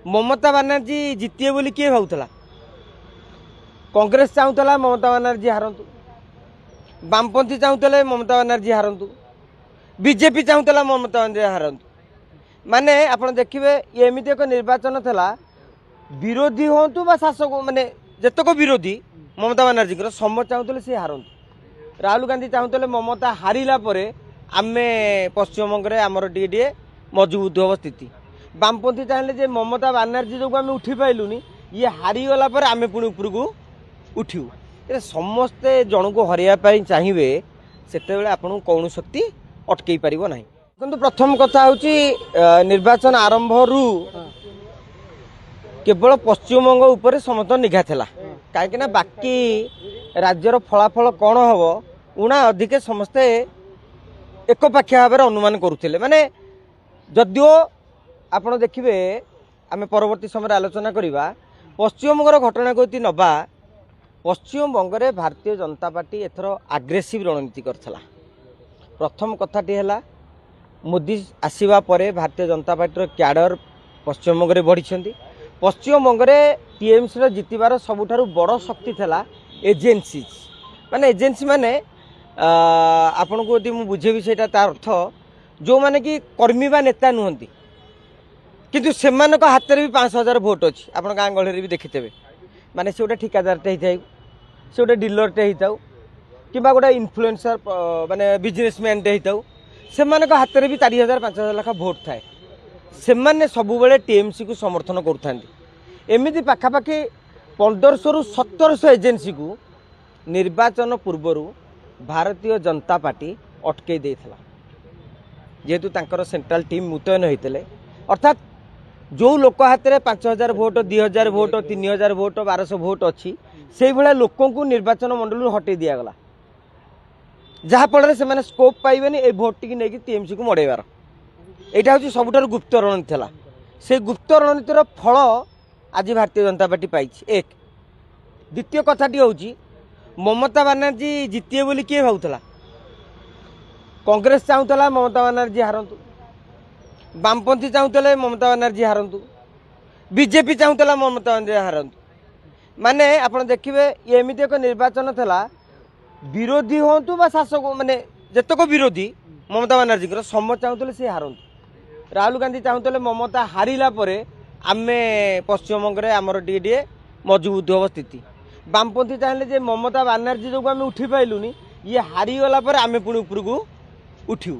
ममता बानर्जी जितिए बोली किए भावुला कांग्रेस चाहूला ममता बानर्जी हारतु वामपंथी चाहूले ममता बानर्जी हारतु बीजेपी चाहूला ममता बानर्जी हारतु माने आप देखिए एमती एक निर्वाचन था विरोधी हूँ बा शासक माने जतक विरोधी ममता बानर्जी समस्त चाहूले सी हारतु राहुल गांधी चाहूले ममता हारिला आम पश्चिमबंग में आमर टे मजबूत हम स्थिति वामपंथी चाहिए जे ममता बानर्जी जो आम उठी पाइलुनी ये हारीगला आम पुणी उपरकू उठू समस्ते जन को हरवाई चाहिए से आपन कौन शक्ति अटकई पार ना किंतु प्रथम कथा हूँ निर्वाचन आरंभ रु केवल पश्चिमबंग उपर समस्त निघा था कहीं बाकी राज्यर फलाफल कौन हम उणा अधिक समस्ते एकपाखिया भाव अनुमान करुले माने जदिओ आपण देखिए आम परवर्ती समय आलोचना करवा पश्चिमबंगर घटना को नवा पश्चिमबंग में भारतीय जनता पार्टी एथर आग्रेसिव रणनीति करथला। प्रथम कथाटी है मोदी आसवा पर भारतीय जनता पार्टी क्याडर पश्चिमबंग में बढ़ी पश्चिमबंग में टीएमसी जितबार सबुठारु बड़ शक्ति था एजेन्सी माने एजेन्सी माने आपण को यदि मुझे बुझेबी सेटा तार अर्थ जो माने कि कर्मी बा नेता नुहंती किंतु सेमान हाथ में भी 5,000 भोट अच्छी आप गाँ गहली भी देखिथे माने से गोटे ठिकादारटे होता से गोटे डिलरटे होता कि गोटे इन्फ्लुएंसर माने बिजनेसमैनटे होता से हाथ में भी 4,000 5,000 लाखा भोट थाए से सबुबले टीएमसी को समर्थन करमती पाखापाखि 1500 रु 1700 एजेन्सी को निर्वाचन पूर्वर भारतीय जनता पार्टी अटकई देथिला जेहेतु तांकर सेंट्रल टीम मुतयन होते अर्थात जो लोक हाथ में 5,000 भोट 2,000 भोट 3,000 भोट 1,200 भोट अच्छी से भाया लोक निर्वाचन मंडल हटई दिगला जहाँफल से स्कोप पाइबेनि ए भोट टी नहीं टीएमसी को मड़ेबार यहाँ हूँ सबुठार गुप्त रणनीति था से गुप्त रणनीतिर फल आज भारतीय जनता पार्टी पाई। एक द्वितीय कथाटी हूँ ममता बानर्जी जितिए बोली किए भावुला कांग्रेस चाहूला ममता बानर्जी हारतु वामपंथी चाहूले ममता बानर्जी हारतु बीजेपी चाहूला ममता बानर्जी हारतु माने आप देखिए एमती एक निर्वाचन था विरोधी हूँ बा शासक माने जतक विरोधी ममता बानर्जी समस्त चाहूले सी हारतु राहुल गांधी चाहूले ममता हारिला आम पश्चिमबंग में आमर टे मजबूत हम स्थिति वामपंथी चाहिए जे ममता बानर्जी जो आम उठी पाइलुनी ये हारीगला आम पुणी उपरकू उठू।